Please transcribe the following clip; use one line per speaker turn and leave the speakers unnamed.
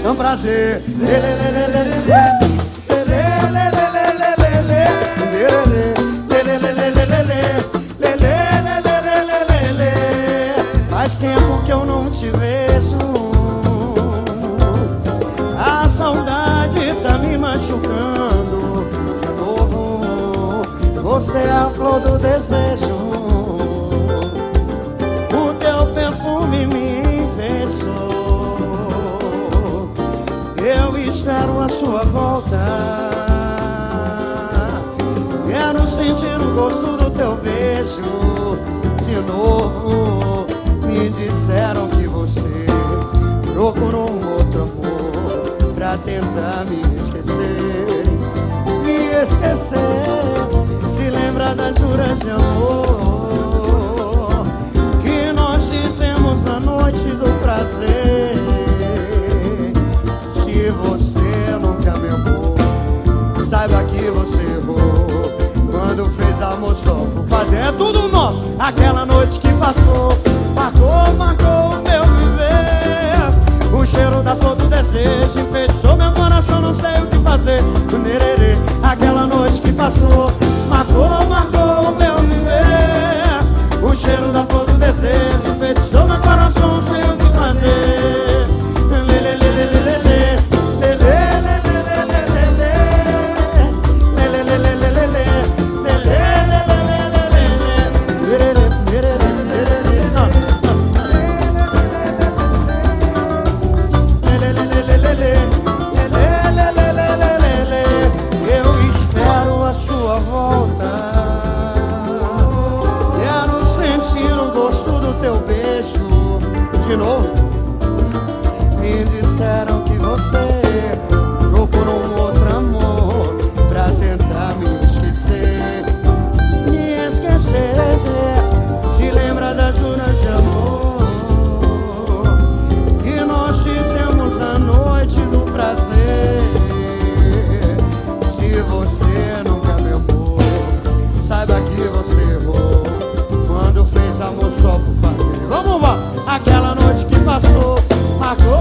É um prazer. Faz tempo que eu não te vejo, a saudade tá me machucando de novo. Você é a flor do desejo, o teu perfume me enfeitiçou. Eu espero a sua volta, quero sentir o gosto do teu beijo de novo. Me disseram que você procurou um outro amor pra tentar me esquecer. Me esquecer, se lembra das juras de amor que nós fizemos na noite do prazer. Se você nunca me amou, saiba que você errou quando fez amor só por fazer. É tudo nosso, aquela noite que passou marcou o meu viver. O cheiro da flor do desejo enfeitiçou meu coração, não sei o que fazer. Nererê, aquela noite que passou marcou o meu viver. O cheiro da flor do desejo enfeitiçou meu coração, não sei o que fazer. De novo, me disseram que você procurou um outro amor pra tentar me esquecer. Me esquecer, se lembra das juras de amor que nós fizemos na noite do prazer. Se você nunca me amou, saiba que você errou quando fez amor só por fazer. Vamos lá! Aquela noite que passou marcou